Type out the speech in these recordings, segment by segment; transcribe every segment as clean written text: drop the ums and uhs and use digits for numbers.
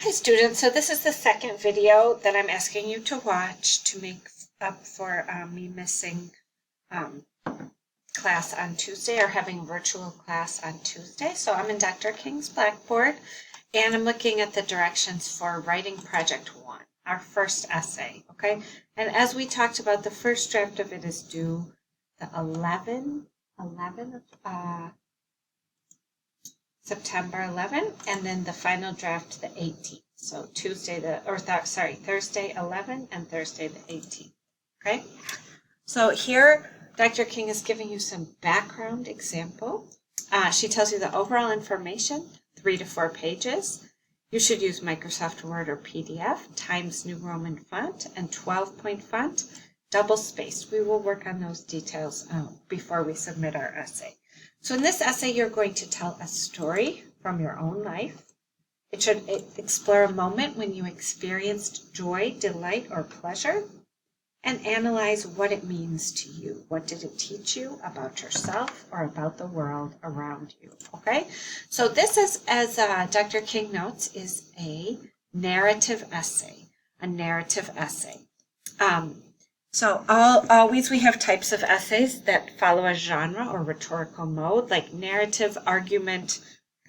Hi students, so this is the second video that I'm asking you to watch to make up for me missing class on Tuesday or having virtual class on Tuesday. So I'm in Dr. King's Blackboard and I'm looking at the directions for writing project 1, our first essay, okay? And as we talked about, the first draft of it is due the 11th of September 11th, and then the final draft the 18th. So Thursday 11th and Thursday the 18th. Okay. So here, Dr. King is giving you some background example. She tells you the overall information, 3 to 4 pages. You should use Microsoft Word or PDF, Times New Roman font, and 12-point font, double spaced. We will work on those details before we submit our essay. So in this essay, you're going to tell a story from your own life. It should explore a moment when you experienced joy, delight, or pleasure, and analyze what it means to you. What did it teach you about yourself or about the world around you? Okay, so this is, as Dr. King notes, is a narrative essay. So always we have types of essays that follow a genre or rhetorical mode, like narrative, argument,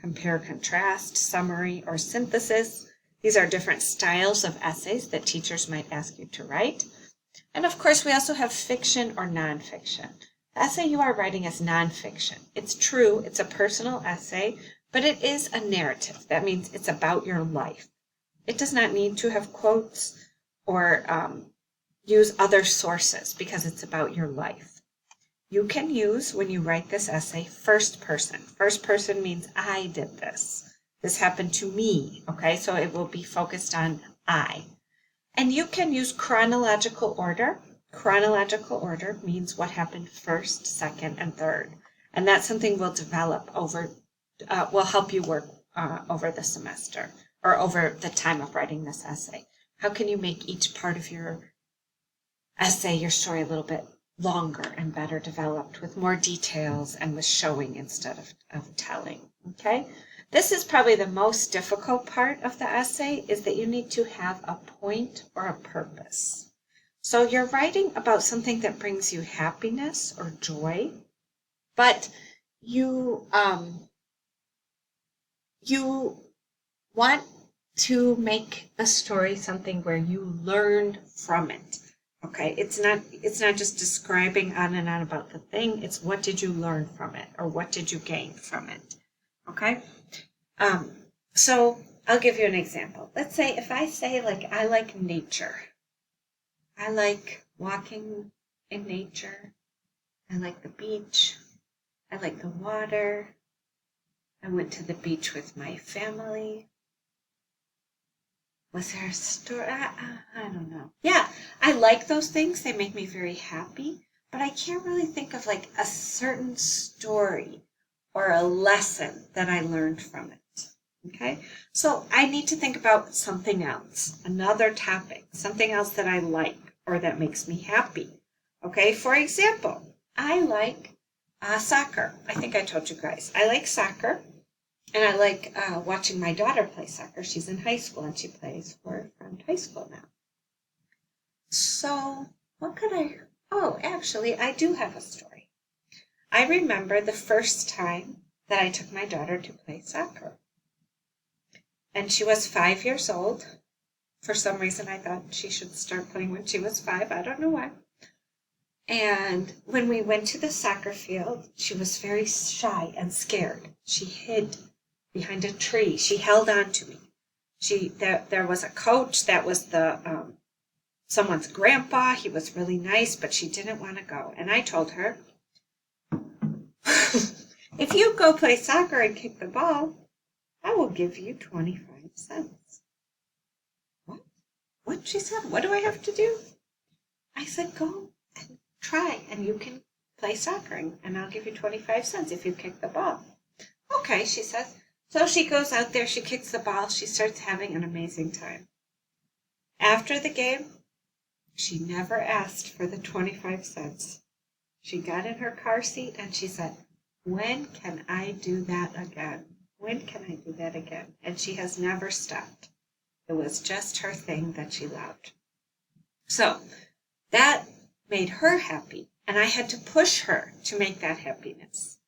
compare, contrast, summary, or synthesis. These are different styles of essays that teachers might ask you to write. And of course, we also have fiction or nonfiction. The essay you are writing is nonfiction. It's true, it's a personal essay, but it is a narrative. That means it's about your life. It does not need to have quotes or use other sources because it's about your life. You can use, when you write this essay, first person. First person means I did this. This happened to me, okay? So it will be focused on I. And you can use chronological order. Chronological order means what happened first, second, and third. And that's something we'll develop will help you work over the semester or over the time of writing this essay. How can you make each part of your essay, your story, a little bit longer and better developed with more details and with showing instead of telling, okay? This is probably the most difficult part of the essay, is that you need to have a point or a purpose. So you're writing about something that brings you happiness or joy, but you want to make the story something where you learned from it. Okay, it's not just describing on and on about the thing, it's what did you learn from it or what did you gain from it. Okay? So I'll give you an example. Let's say if I say, like, I like nature. I like walking in nature. I like the beach. I like the water. I went to the beach with my family. Was there a story? I don't know. Yeah, I like those things. They make me very happy. But I can't really think of like a certain story or a lesson that I learned from it. Okay? So I need to think about something else, another topic, something else that I like or that makes me happy. Okay? For example, I like soccer. I think I told you guys. I like soccer. And I like watching my daughter play soccer. She's in high school and she plays for a friend high school now. So what could actually, I do have a story. I remember the first time that I took my daughter to play soccer. And she was 5 years old. For some reason, I thought she should start playing when she was 5. I don't know why. And when we went to the soccer field, she was very shy and scared. She hid behind a tree. She held on to me. There was a coach that was someone's grandpa. He was really nice, but she didn't want to go. And I told her, if you go play soccer and kick the ball, I will give you 25 cents. What? She said, what do I have to do? I said, go and try, and you can play soccer, and I'll give you 25 cents if you kick the ball. Okay, she says. So she goes out there, she kicks the ball, she starts having an amazing time. After the game, she never asked for the 25 cents. She got in her car seat and she said, when can I do that again? When can I do that again? And she has never stopped. It was just her thing that she loved. So that made her happy, and I had to push her to make that happiness.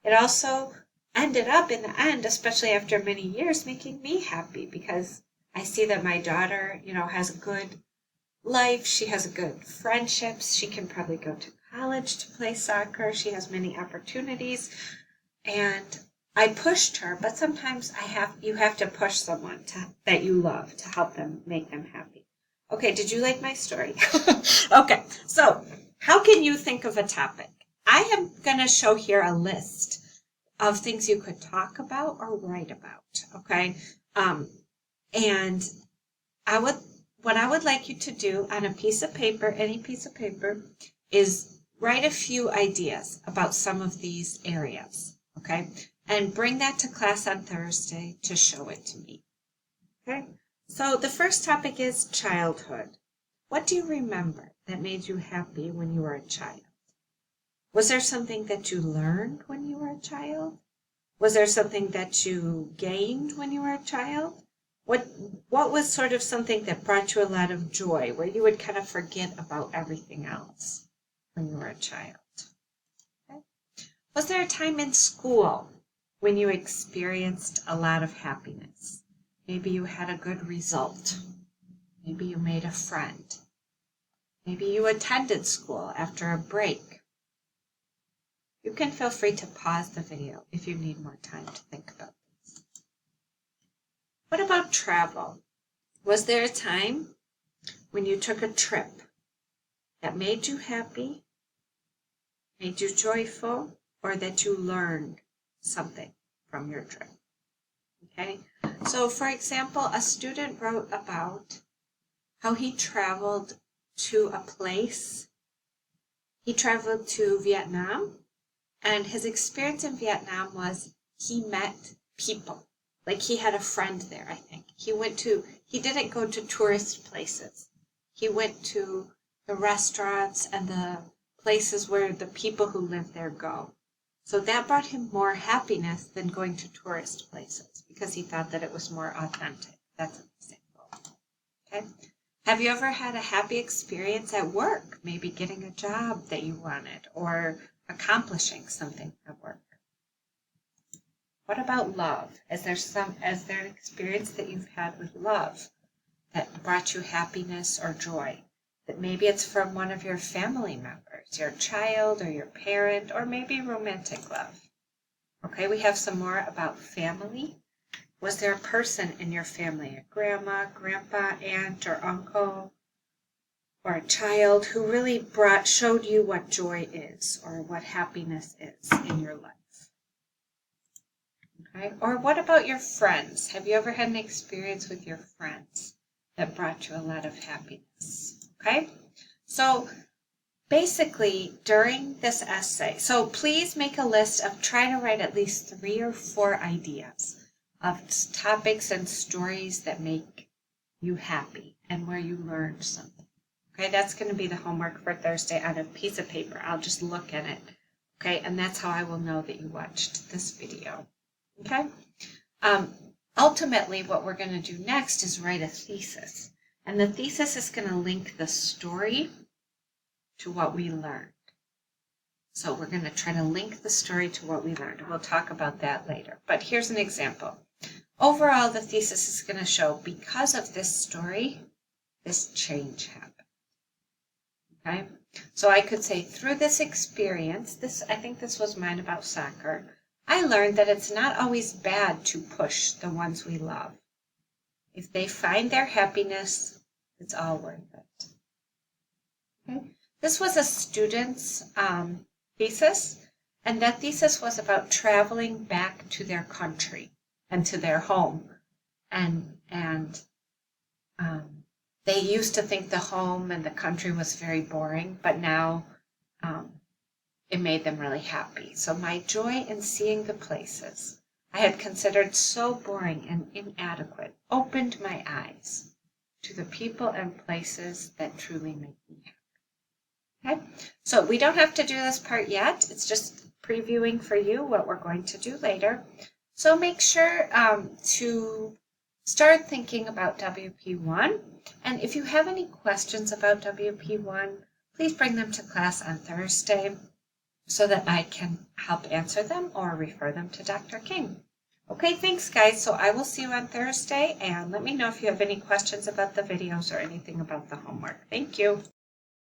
It also ended up in the end, especially after many years, making me happy because I see that my daughter, has a good life. She has good friendships. She can probably go to college to play soccer. She has many opportunities. And I pushed her, but sometimes you have to push someone that you love to help them make them happy. Okay, did you like my story? Okay, so how can you think of a topic? I am going to show here a list of things you could talk about or write about, okay? And what I would like you to do on a piece of paper, any piece of paper, is write a few ideas about some of these areas, okay? And bring that to class on Thursday to show it to me, okay? So the first topic is childhood. What do you remember that made you happy when you were a child? Was there something that you learned when you were a child? Was there something that you gained when you were a child? What was sort of something that brought you a lot of joy, where you would kind of forget about everything else when you were a child? Okay. Was there a time in school when you experienced a lot of happiness? Maybe you had a good result. Maybe you made a friend. Maybe you attended school after a break. You can feel free to pause the video if you need more time to think about this. What about travel? Was there a time when you took a trip that made you happy, made you joyful, or that you learned something from your trip? Okay, so for example, a student wrote about how he traveled to a place. He traveled to Vietnam, and his experience in Vietnam was he met people. Like he had a friend there, I think. He didn't go to tourist places. He went to the restaurants and the places where the people who live there go. So that brought him more happiness than going to tourist places because he thought that it was more authentic. That's an example. Okay. Have you ever had a happy experience at work? Maybe getting a job that you wanted or accomplishing something at work. What about love? Is there an experience that you've had with love that brought you happiness or joy? That maybe it's from one of your family members, your child or your parent, or maybe romantic love. Okay, we have some more about family. Was there a person in your family, a grandma, grandpa, aunt, or uncle, or a child who really showed you what joy is or what happiness is in your life? Okay. Or what about your friends? Have you ever had an experience with your friends that brought you a lot of happiness? Okay. So basically during this essay, so please make a list of try to write at least 3 or 4 ideas of topics and stories that make you happy and where you learned something. Okay, that's going to be the homework for Thursday on a piece of paper. I'll just look at it. Okay, and that's how I will know that you watched this video. Okay. Ultimately, what we're going to do next is write a thesis. And the thesis is going to link the story to what we learned. So we're going to try to link the story to what we learned. We'll talk about that later. But here's an example. Overall, the thesis is going to show because of this story, this change happened. Okay? So I could say through this experience, I think this was mine about soccer, I learned that it's not always bad to push the ones we love. If they find their happiness, it's all worth it. Okay? This was a student's thesis, and that thesis was about traveling back to their country and to their home. And they used to think the home and the country was very boring, but now it made them really happy. So my joy in seeing the places I had considered so boring and inadequate opened my eyes to the people and places that truly make me happy. Okay, so we don't have to do this part yet. It's just previewing for you what we're going to do later. So make sure to start thinking about WP1. And if you have any questions about WP1, please bring them to class on Thursday so that I can help answer them or refer them to Dr. King. Okay, thanks guys. So I will see you on Thursday, and let me know if you have any questions about the videos or anything about the homework. Thank you.